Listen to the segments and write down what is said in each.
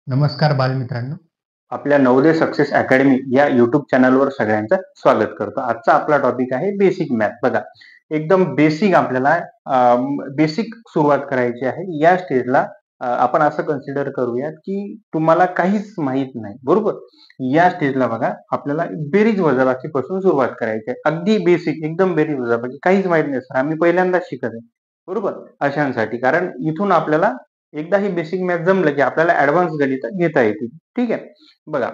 नमस्कार बालमित्रांनो, आपल्या नवोदय सक्सेस अकॅडमी या युट्यूब चॅनलवर सगळ्यांचं स्वागत करतो. आजचा आपला टॉपिक आहे बेसिक मॅथ. बघा, एकदम बेसिक आपल्याला बेसिक सुरुवात करायची आहे. या स्टेजला आपण असं कन्सिडर करूयात की तुम्हाला काहीच माहित नाही, बरोबर. या स्टेजला बघा, आपल्याला बेरीज वजाबाकी पासून सुरुवात करायची आहे. अगदी बेसिक, एकदम बेरीज वजाबाकी. काहीच माहित नाही सर, आम्ही पहिल्यांदाच शिकत आहे, बरोबर, अशांसाठी. कारण इथून आपल्याला एकदा ही बेसिक मॅथ जमलं की आपल्याला ऍडव्हान्स गणित घेता येतील. ठीक आहे. बघा,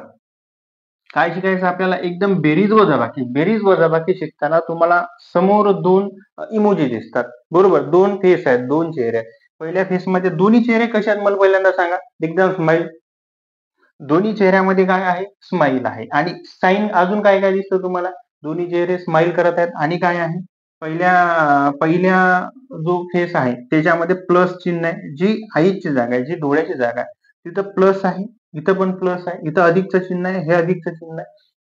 काय शिकायचं आपल्याला? एकदम बेरीज वजाबाकी. बेरीज वजाबाकी शिकताना तुम्हाला समोर दोन इमोजी दिसतात, बरोबर. दोन फेस आहेत, दोन चेहरे आहेत. पहिल्या फेस मध्ये दोन्ही चेहरे कसे आहेत मला पहिल्यांदा सांगा. एकदम स्माइल. दोन्ही चेहऱ्यामध्ये काय आहे? स्माइल आहे. आणि साईन अजून काय काय दिसतं तुम्हाला? दोन्ही चेहरे स्माइल करत आहेत. आणि काय आहे? पहिल्या जो फेस आहे त्याच्यामध्ये प्लस चिन्ह आहे. जी आईची जागा आहे, जी डोळ्याची जागा आहे, तिथं प्लस आहे. इथं पण प्लस आहे. इथं अधिकचं चिन्ह आहे, हे अधिकचं चिन्ह आहे.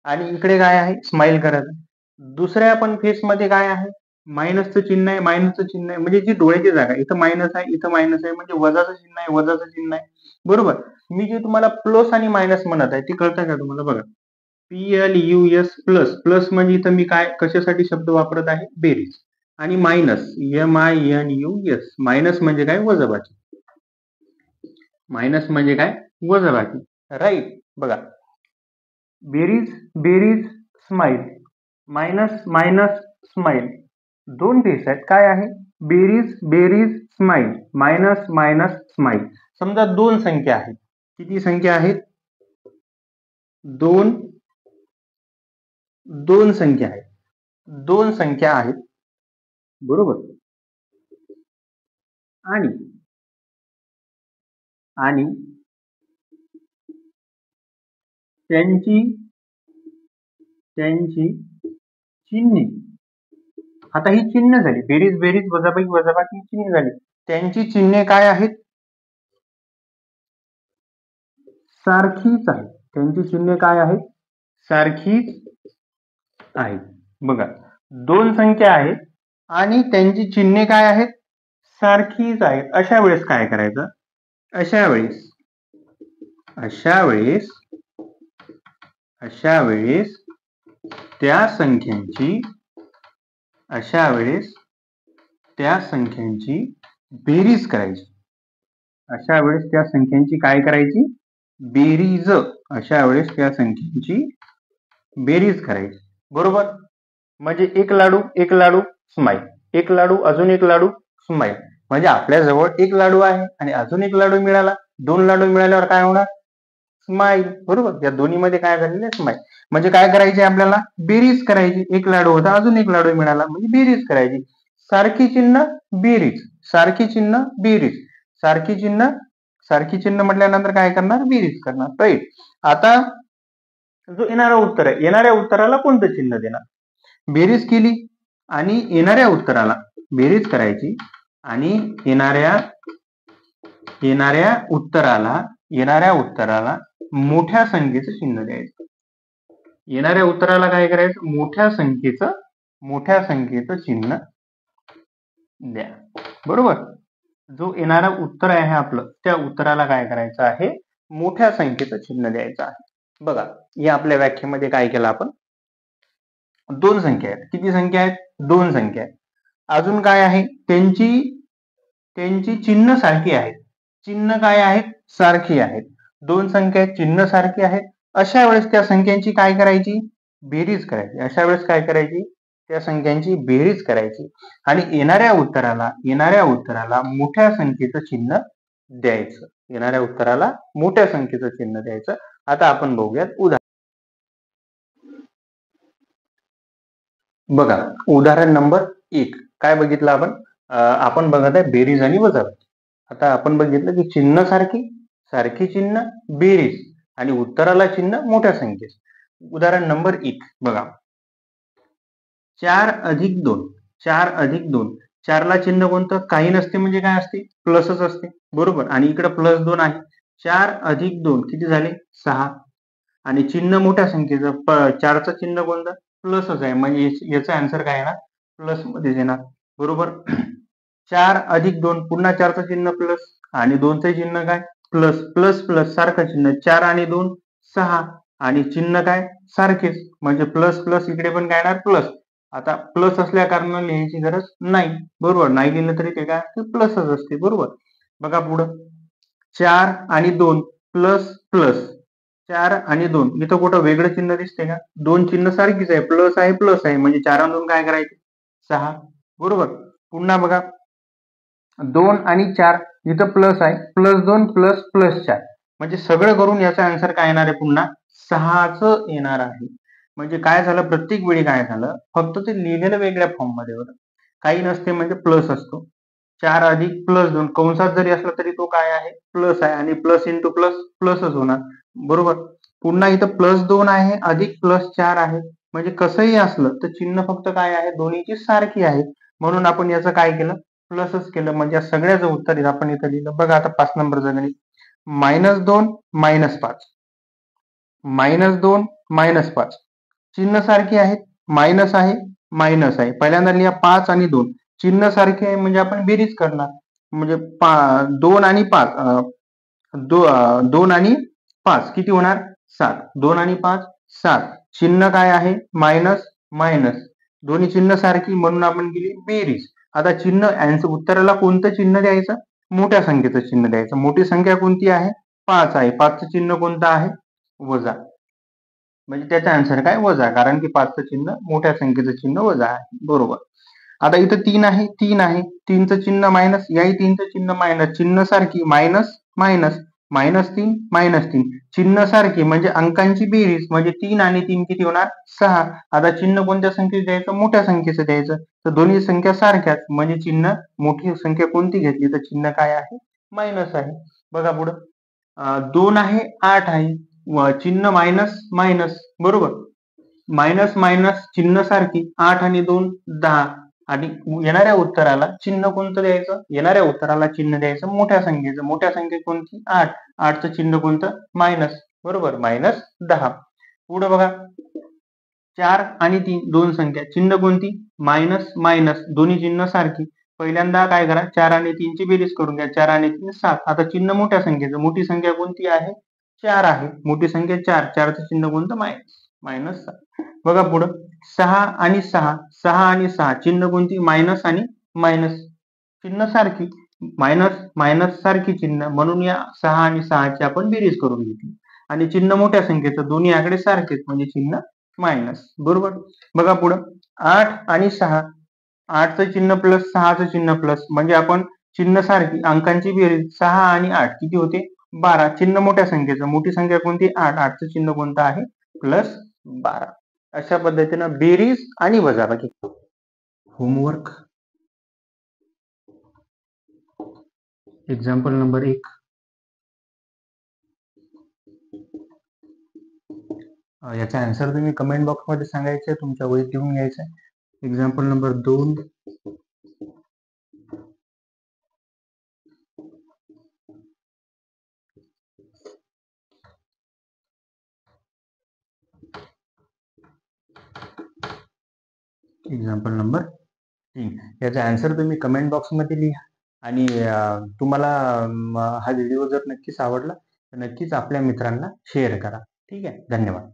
आणि इकडे काय आहे? स्माइल करत आहे. दुसऱ्या पण फेस मध्ये काय आहे? मायनसचं चिन्ह आहे, मायनसचं चिन्ह आहे. म्हणजे जी डोळ्याची जागा आहे, इथं मायनस आहे, इथं मायनस आहे. म्हणजे वजाचं चिन्ह आहे, वजाचं चिन्ह आहे, बरोबर. मी जे तुम्हाला प्लस आणि मायनस म्हणत आहे ते कळतं का तुम्हाला? बघा, PLUS प्लस. प्लस म्हणजे इथं मी काय कशासाठी शब्द वापरत आहे? बेरीज. आणि मायनस MINUS. मायनस म्हणजे काय? वजाबाकी. मायनस म्हणजे काय? वजाबाकी, राईट. बघा, बेरीज बेरीज स्माइल, मायनस मायनस स्माइल. दोन फेस आहेत. काय आहे? बेरीज बेरीज स्माइल, मायनस मायनस स्माइल. समजा दोन संख्या आहेत. किती संख्या आहेत? दोन संख्या आहेत. दोन संख्या आहेत, बरोबर. आणि त्यांची चिन्हे. आता ही चिन्ह झाली. बेरीज बेरीज वजाबाकी वजाबाकी चिन्ह झाली. त्यांची चिन्हे काय आहेत? सारखीच आहे. त्यांची चिन्हे काय आहेत? सारखीच आहेत. बघा, दोन संख्या आहेत आणि त्यांची चिन्हे काय आहेत? सारखीच आहेत. अशा वेळेस काय करायचं? अशा वेळेस त्या संख्यांची बेरीज करायची. अशा वेळेस त्या संख्यांची काय करायची? बेरीज. अशा वेळेस त्या संख्यांची बेरीज करायची, बरोबर. म्हणजे एक लाडू स्माइल, एक लाडू, अजून एक लाडू स्माइल. म्हणजे आपल्या जवळ एक लाडू आहे आणि अजून एक लाडू मिळाला. दोन लाडू मिळाल्यावर काय होणार? स्माइल, बरोबर. या दोन्ही मध्ये काय झालेलं आहे? स्माइल. म्हणजे काय करायची आपल्याला? बेरीज करायची. एक लाडू होता, अजून एक लाडू मिळाला, म्हणजे बेरीज करायची. सारखी चिन्ह बेरीज, सारखी चिन्ह बेरीज, सारखी चिन्ह म्हटल्यानंतर काय करणार? बेरीज करणार, राईट. आता जो येणारा उत्तर आहे, येणाऱ्या उत्तराला कोणतं चिन्ह देणार? बेरीज केली आणि येणाऱ्या उत्तराला बेरीज करायची आणि येणाऱ्या उत्तराला मोठ्या संख्येचं चिन्ह द्यायचं. येणाऱ्या उत्तराला काय करायचं? मोठ्या संख्येचं चिन्ह द्या, बरोबर. जो येणारा उत्तर आहे आपलं, त्या उत्तराला काय करायचं आहे? मोठ्या संख्येचं चिन्ह द्यायचं आहे. बघा, या आपल्या व्याख्येमध्ये काय केलं आपण? दोन संख्या आहेत. किती संख्या आहेत? दोन संख्या आहेत. अजून काय आहे? त्यांची चिन्ह सारखी आहेत. चिन्ह काय आहेत? सारखी आहेत. दोन संख्या आहेत, चिन्ह सारखी आहेत. अशा वेळेस त्या संख्यांची काय करायची? बेरीज करायची. अशा वेळेस काय करायची? त्या संख्यांची बेरीज करायची आणि येणाऱ्या उत्तराला मोठ्या संख्येचं चिन्ह द्यायचं. येणाऱ्या उत्तराला मोठ्या संख्येचं चिन्ह द्यायचं. आता आपण बघूयात उदाहरण. बघा, उदाहरण नंबर 1. काय बघितलं आपण? आपण बघत आहे बेरीज आणि वजाबाकी. आता आपण बघितलं की चिन्ह सारखी चिन्ह, बेरीज आणि उत्तराला चिन्ह मोठ्या संख्येचं. उदाहरण नंबर 1 बघा, 4+2. 4+2. 4ला चिन्ह कोणतं? काही नसते. म्हणजे काय असते? प्लसच असते, बरोबर. आणि इकडे +2 आहे. 4+2 किती झाले? 6. आणि चिन्ह मोठ्या संख्येचं, 4चं चिन्ह कोणतं? प्लसच आहे. म्हणजे याचा आन्सर काय येणार? प्लस मध्ये येणार, बरोबर. 4 अधिक 2 पुन्हा 4चं चिन्ह प्लस आणि 2चं चिन्ह काय प्लस प्लस प्लस सारखं चिन्ह 4 आणि 2 6 आणि चिन्ह काय सारखेच म्हणजे प्लस प्लस इकडे पण काय येणार प्लस. आता प्लस असल्या कारणाने लिहायची गरज नाही बरोबर नाही लिहिलं तरी ते काय प्लसच असते बरोबर. बघा पुढं 4 आणि 2 प्लस प्लस 4 आणि 2 इथं कुठं वेगळं चिन्ह दिसते का 2 चिन्ह सारखीच आहे प्लस आहे म्हणजे 4 आणि 2 काय करायचे 6 बरोबर. पुन्हा बघा 2 आणि 4 इथं प्लस आहे प्लस 2 प्लस प्लस 4 म्हणजे सगळं करून याचा आन्सर काय येणार आहे पुन्हा 6च येणार आहे. म्हणजे काय झालं प्रत्येक वेळी काय झालं फक्त ते लिहिलेलं वेगळ्या फॉर्म मध्ये होतं काही नसते म्हणजे प्लस असतो 4 अधिक प्लस 2 कंसात जरी असला तरी तो काय आहे प्लस आहे आणि प्लस इंटू प्लस प्लसच होणार बरोबर. पुन्हा इथं प्लस 2 आहे अधिक प्लस 4 आहे म्हणजे कसंही असलं तर चिन्ह फक्त काय आहे दोन्हीची सारखी आहे म्हणून आपण याचं काय केलं प्लसच केलं म्हणजे या सगळ्याचं उत्तर आपण इथं लिहिलं. बघा आता 5 नंबरचं गणित -2 -5 -2 -5 चिन्ह सारखी आहेत मायनस आहे मायनस आहे पहिल्यांदा लिहा 5 आणि 2 चिन्ह सारखे आहे म्हणजे आपण बेरीज करणार म्हणजे 2 आणि 5 2 आणि 5 किती होणार 7 2 आणि 5 7 चिन्ह काय आहे मायनस मायनस दोन्ही चिन्ह सारखी म्हणून आपण केली बेरीज. आता चिन्ह उत्तराला कोणतं चिन्ह द्यायचं मोठ्या संख्येचं चिन्ह द्यायचं मोठी संख्या कोणती आहे 5 आहे 5चं चिन्ह कोणतं आहे वजा म्हणजे त्याचा आन्सर काय वजा कारण की 5चं चिन्ह मोठ्या संख्येचं चिन्ह वजा आहे बरोबर. आता इथं 3 आहे 3चं चिन्ह मायनस याही 3चं चिन्ह मायनस चिन्ह सारखी मायनस मायनस -3 -3 चिन्ह सारखी म्हणजे अंकांची बेरीज म्हणजे 3 आणि 3 किती होणार 6. आता चिन्ह कोणत्या संख्येचं द्यायचं मोठ्या संख्येचं द्यायचं तर दोन्ही संख्या सारख्याच म्हणजे चिन्ह मोठी संख्या कोणती घेतली तर चिन्ह काय आहे मायनस आहे. बघा पुढं 2 आहे 8 आहे चिन्ह मायनस मायनस बरोबर मायनस मायनस चिन्ह सारखी 8 आणि 2 10 आणि येणाऱ्या उत्तराला चिन्ह कोणतं द्यायचं येणाऱ्या उत्तराला चिन्ह द्यायचं मोठ्या संख्या कोणती 8 8चं चिन्ह कोणतं मायनस बरोबर -10. पुढे बघा 4 आणि 3 दोन संख्या चिन्ह कोणती मायनस मायनस दोन्ही चिन्ह सारखी पहिल्यांदा काय करा 4 आणि 3 ची बेरीज करून घ्या 4 आणि 3 7 आता चिन्ह मोठ्या संख्येचं मोठी संख्या कोणती आहे 4 आहे मोठी संख्या 4 4चं चिन्ह कोणतं मायनस 7. बघा पुढं 6 आणि 6 चिन्ह कोणती मायनस आणि मायनस चिन्ह सारखी मायनस मायनस सारखी चिन्ह म्हणून या 6 आणि 6ची आपण बेरीज करून घेतली आणि चिन्ह मोठ्या संख्येचं दोन्ही आकडे सारखेच म्हणजे चिन्ह मायनस बरोबर. बघा पुढं 8 आणि 6 8चं चिन्ह प्लस 6चं चिन्ह प्लस म्हणजे आपण चिन्ह सारखी अंकांची बेरीज 6 आणि 8 किती होते 12 चिन्ह मोठ्या संख्येचं मोठी संख्या कोणती 8 8चं चिन्ह कोणतं आहे +12. अशा पद्धतीनं बेरीज आणि वजाबाकी. होमवर्क एक्झाम्पल नंबर 1 याचा आन्सर तुम्ही कमेंट बॉक्स मध्ये सांगायचं तुमच्या वहीत लिहून घ्यायचं. एक्झाम्पल नंबर 2 एक्झाम्पल नंबर 3 याचा आन्सर तुम्ही कमेंट बॉक्स मध्ये लिहा आणि तुम्हाला हा व्हिडिओ जर नक्कीच आवडला तर नक्कीच आपल्या मित्रांना शेअर करा. ठीक आहे धन्यवाद.